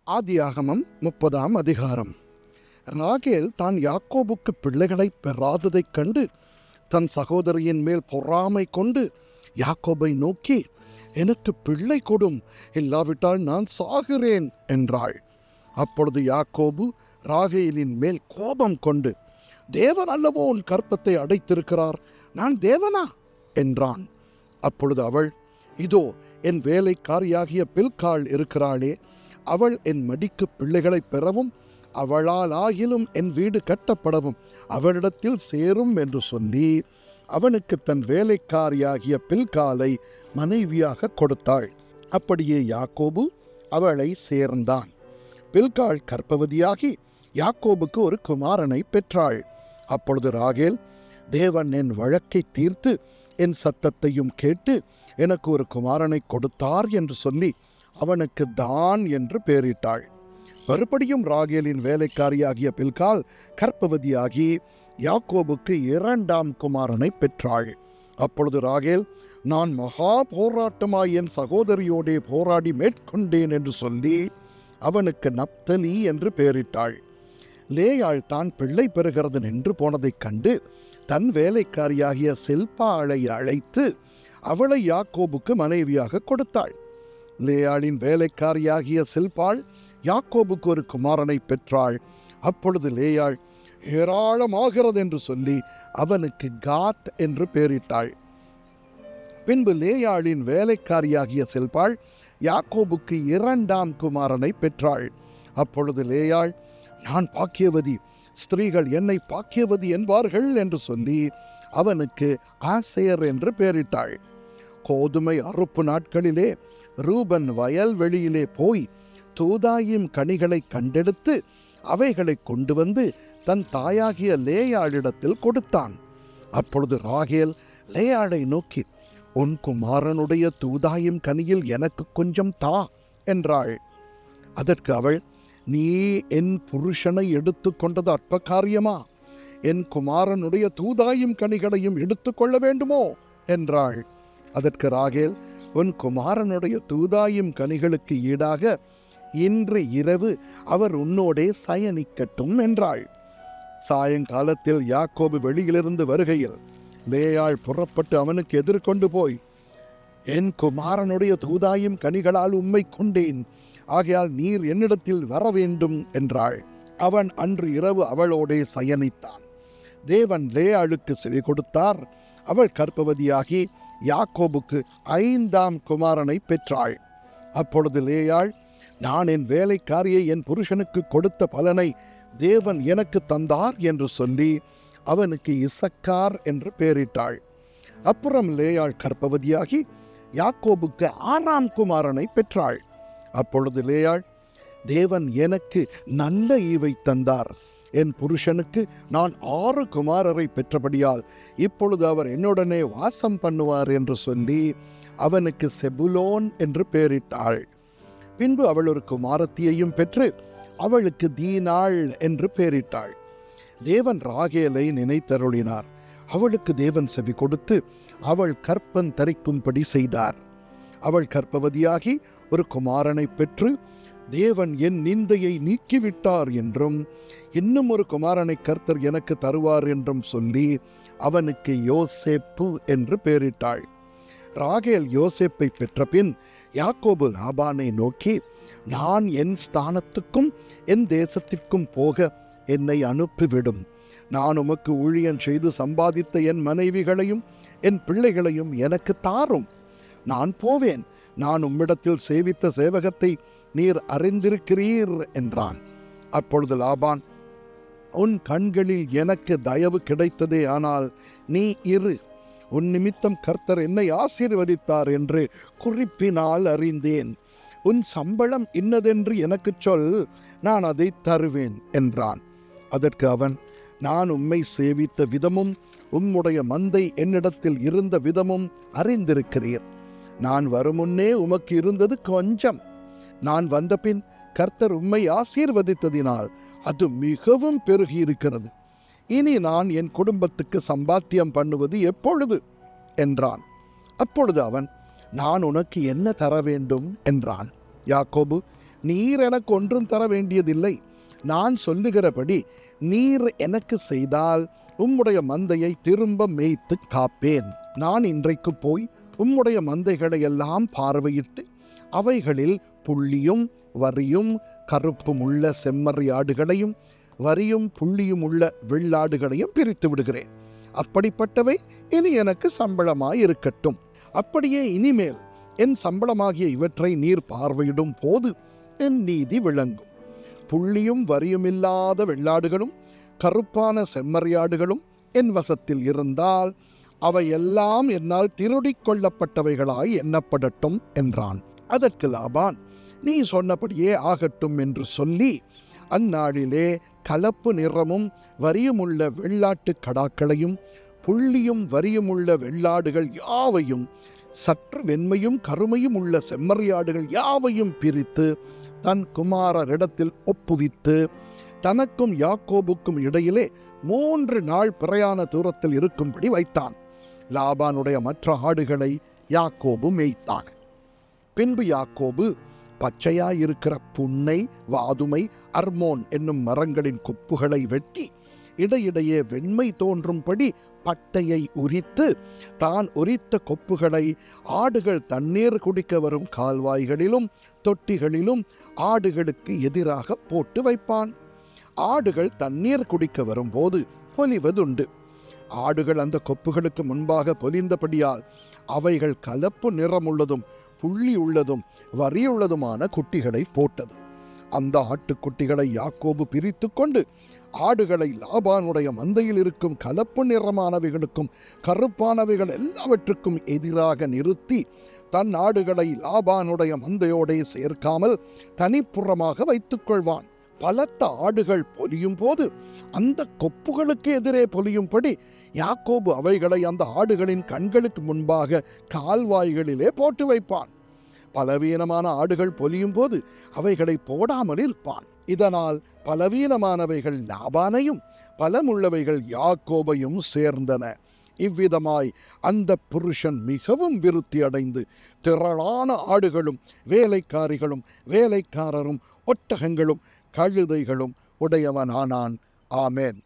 ஆதியாகமம் 30ஆம் அதிகாரம். ராகேல் தான் யாக்கோபுக்கு பிள்ளைகளை பெறாததைக் கண்டு தன் சகோதரியின் மேல் பொறாமை கொண்டு யாக்கோபை நோக்கி, எனக்கு பிள்ளை கொடும், இல்லாவிட்டால் நான் சாகிறேன் என்றாள். அப்பொழுது யாக்கோபு ராகேலின் மேல் கோபம் கொண்டு, தேவன் அல்லவோ உன் கற்பத்தை அடைத்திருக்கிறார், நான் தேவனா என்றான். அப்பொழுது அவள், இதோ என் வேலைக்காரியாகிய பில்காள் இருக்கிறாளே, அவள் என் மடிக்கு பிள்ளைகளை பெறவும் அவளால் ஆகிலும் என் வீடு கட்டப்படவும் அவளிடத்தில் சேரும் என்று சொல்லி அவனுக்கு தன் வேலைக்காரியாகிய பில்காலை மனைவியாக கொடுத்தாள். அப்படியே யாக்கோபு அவளை சேர்ந்தான். பில்காள் கர்ப்பவதியாகி யாக்கோபுக்கு ஒரு குமாரனை பெற்றாள். அப்பொழுது ராகேல், தேவன் என் வழக்கை தீர்த்து என் சத்தத்தையும் கேட்டு எனக்கு ஒரு குமாரனை கொடுத்தார் என்று சொல்லி அவனுக்கு தான் என்று பெயரிட்டாள். மறுபடியும் ராகேலின் வேலைக்காரியாகிய பில்காள் கர்ப்பவதியாகி யாக்கோபுக்கு 2ஆம் குமாரனை பெற்றாள். அப்பொழுது ராகேல், நான் மகா போராட்டமாய் என் சகோதரியோடே போராடி மேற்கொண்டேன் என்று சொல்லி அவனுக்கு நப்தலி என்று பெயரிட்டாள். லேயாள் தான் பிள்ளை பெறுகிறது நின்று போனதைக் கண்டு தன் வேலைக்காரியாகிய சில்பாளை அழைத்து அவளை யாக்கோபுக்கு மனைவியாக கொடுத்தாள். லேயாளின் வேலைக்காரியாகிய சில்பாள் யாக்கோபுக்கு ஒரு குமாரனை பெற்றாள். அப்பொழுது லேயாள், ஏராளமாகிறது என்று சொல்லி அவனுக்கு காத் என்று பெயரிட்டாள். பின்பு லேயாளின் வேலைக்காரியாகிய சில்பாள் யாக்கோபுக்கு 2ஆம் குமாரனை பெற்றாள். அப்பொழுது லேயாள், நான் பாக்கியவதி, ஸ்திரீகள் என்னை பாக்கியவதி என்பார்கள் என்று சொல்லி அவனுக்கு ஆசேர் என்று பெயரிட்டாள். கோதுமை அறுப்பு நாட்களிலே ரூபன் வயல்வெளியிலே போய் தூதாயிம் கனிகளை கண்டெடுத்து அவைகளை கொண்டு வந்து தன் தாயாகிய லேயாளிடத்தில் கொடுத்தான். அப்பொழுது ராகேல் லேயாளை நோக்கி, உன் குமாரனுடைய தூதாயும் கனியில் எனக்கு கொஞ்சம் தா என்றாள். அதற்கு அவள், நீ என் புருஷனை எடுத்து கொண்டது அற்ப காரியமா? என் குமாரனுடைய தூதாயும் கனிகளையும் எடுத்துக்கொள்ள வேண்டுமோ என்றாள். அதற்கு ராகேல், உன் குமாரனுடைய தூதாயும் கனிகளுக்கு ஈடாக இன்று இரவு அவர் உன்னோடே சயனிக்கட்டும் என்றாள். சாயங்காலத்தில் யாக்கோபு வெளியிலிருந்து வருகையில் லேயாள் புறப்பட்டு அவனுக்கு எதிர்கொண்டு போய், என் குமாரனுடைய தூதாயும் கனிகளால் உம்மை கொண்டேன், ஆகையால் நீர் என்னிடத்தில் வர வேண்டும் என்றாள். அவன் அன்று இரவு அவளோடே சயனித்தான். தேவன் லேயாளுக்கு செவி கொடுத்தார். அவள் கர்ப்பவதியாகி யாக்கோபுக்கு 5ஆம் குமாரனை பெற்றாள். அப்பொழுது லேயாள், நான் என் வேலைக்காரியை என் புருஷனுக்கு கொடுத்த பலனை தேவன் எனக்கு தந்தார் என்று சொல்லி அவனுக்கு இசக்கார் என்று பெயரிட்டாள். அப்புறம் லேயாள் கர்ப்பவதியாகி யாக்கோபுக்கு 6ஆம் குமாரனை பெற்றாள். அப்பொழுது லேயாள், தேவன் எனக்கு நல்ல ஈவை தந்தார், என் புருஷனுக்கு நான் 6 குமாரரை பெற்றபடியால் இப்பொழுது அவர் என்னுடனே வாசம் பண்ணுவார் என்று சொல்லி அவனுக்கு செபுலோன் என்று பெயரிட்டாள். பின்பு அவள் ஒரு குமாரத்தியையும் பெற்று அவளுக்கு தீனாள் என்று பெயரிட்டாள். தேவன் ராகேலை நினைத்தருளினார். அவளுக்கு தேவன் செவி கொடுத்து அவள் கற்பம் தரிக்கும்படி செய்தார். அவள் கர்ப்பவதியாகி ஒரு குமாரனை பெற்று, தேவன் என் நிந்தையை நீக்கிவிட்டார் என்றும் இன்னும் ஒரு குமாரனை கர்த்தர் எனக்கு தருவார் என்றும் சொல்லி அவனுக்கு யோசேப்பு என்று பெயரிட்டாள். ராகேல் யோசேப்பை பெற்ற பின் யாக்கோபு லாபானை நோக்கி, நான் என் ஸ்தானத்துக்கும் என் தேசத்திற்கும் போக என்னை அனுப்பிவிடும். நான் உமக்கு ஊழியம் செய்து சம்பாதித்த என் மனைவிகளையும் என் பிள்ளைகளையும் எனக்கு தாரும். நான் போவேன். நான் உம்மிடத்தில் சேவித்த சேவகத்தை நீர் அறிந்திருக்கிறீர் என்றான். அப்பொழுது லாபான், உன் கண்களில் எனக்கு தயவு கிடைத்ததே, ஆனால் நீ இரு, உன் நிமித்தம் கர்த்தர் என்னை ஆசீர்வதித்தார் என்று குறிப்பினால் அறிந்தேன். உன் சம்பளம் இன்னதென்று எனக்கு சொல், நான் அதை தருவேன் என்றான். அதற்கு அவன், நான் உம்மை சேவித்த விதமும் உம்முடைய மந்தை என்னிடத்தில் இருந்த விதமும் அறிந்திருக்கிறீர். நான் வருமுன்னே உமக்கு இருந்தது கொஞ்சம், நான் வந்தபின் கர்த்தர் உம்மை ஆசீர்வதித்ததினால் அது மிகவும் பெருகியிருக்கிறது. இனி நான் என் குடும்பத்துக்கு சம்பாத்தியம் பண்ணுவது எப்பொழுது என்றான். அப்பொழுது அவன், நான் உனக்கு என்ன தர வேண்டும் என்றான். யாக்கோபு, நீர் எனக்கு ஒன்றும் தர வேண்டியதில்லை. நான் சொல்லுகிறபடி நீர் எனக்கு செய்தால் உம்முடைய மந்தையை திரும்ப மேய்த்து காப்பேன். நான் இன்றைக்கு போய் உம்முடைய மந்தைகளை எல்லாம் பார்வையிட்டு அவைகளில் புள்ளியும் வரியும் கருப்பும் உள்ள செம்மறி ஆடுகளையும் வரியும் புள்ளியும் உள்ள வெள்ளாடுகளையும் பிரித்து விடுகிறேன். அப்படிப்பட்டவை இனி எனக்கு சம்பளமாய் இருக்கட்டும். அப்படியே இனிமேல் என் சம்பளமாகிய இவற்றை நீர் பார்வையிடும் போது என் நீதி விளங்கும். புள்ளியும் வரியுமில்லாத வெள்ளாடுகளும் கருப்பான செம்மறியாடுகளும் என் வசத்தில் இருந்தால் அவையெல்லாம் என்னால் திருடிக் கொள்ளப்பட்டவைகளாய் எண்ணப்படட்டும் என்றான். அதற்கு லாபான், நீ சொன்னபடியே ஆகட்டும் என்று சொல்லி அந்நாளிலே கலப்பு நிறமும் வரியுமுள்ள வெள்ளாட்டு கடாக்களையும் புள்ளியும் வரியுமுள்ள வெள்ளாடுகள் யாவையும் சற்று வெண்மையும் கருமையும் உள்ள செம்மறியாடுகள் யாவையும் பிரித்து தன் குமாரரிடத்தில் ஒப்புவித்து தனக்கும் யாக்கோபுக்கும் இடையிலே 3 நாள் பிரயாண தூரத்தில் இருக்கும்படி வைத்தான். லாபானுடைய மற்ற ஆடுகளை யாக்கோபு மேய்த்தான். பின்பு யாக்கோபு பச்சையாயிருக்கிற புன்னை, வாதுமை, அர்மோன் என்னும் மரங்களின் கொப்புகளை வெட்டி இடையிடையே வெண்மை தோன்றும்படி பட்டையை உரித்து தான் உரித்த கொப்புகளை ஆடுகள் தண்ணீர் குடிக்க வரும் கால்வாய்களிலும் தொட்டிகளிலும் ஆடுகளுக்கு எதிராக போட்டு வைப்பான். ஆடுகள் தண்ணீர் குடிக்க வரும்போது பொலிவதுண்டு. ஆடுகள் அந்த கொப்புகளுக்கு முன்பாக பொலிந்தபடியால் அவைகள் கலப்பு நிறமுள்ளதும் புள்ளி உள்ளதும் வரியுள்ளதுமான குட்டிகளை போட்டது. அந்த ஆட்டுக்குட்டிகளை யாக்கோபு பிரித்து கொண்டு ஆடுகளை லாபானுடைய மந்தையில் இருக்கும் கலப்பு நிறமானவைகளுக்கும் கருப்பானவைகள் எல்லாவற்றுக்கும் எதிராக நிறுத்தி தன் ஆடுகளை லாபானுடைய மந்தையோடே சேர்க்காமல் தனிப்புறமாக வைத்துக் கொள்வான். பலத்த ஆடுகள் பொலியும் போது அந்த கொப்புகளுக்கு எதிரே பொலியும்படி யாக்கோபு அவைகளை அந்த ஆடுகளின் கண்களுக்கு முன்பாக கால்வாய்களிலே போட்டு வைப்பான். பலவீனமான ஆடுகள் பொலியும் போது அவைகளை போடாமல் இருப்பான். இதனால் பலவீனமானவைகள் லாபானையும் பலமுள்ளவைகள் யாக்கோபையும் சேர்ந்தன. இவ்விதமாய் அந்த புருஷன் மிகவும் விருத்தி அடைந்து திரளான ஆடுகளும் வேலைக்காரிகளும் வேலைக்காரரும் ஒட்டகங்களும் கழுதைகளும் உடையவனானான். ஆமேன்.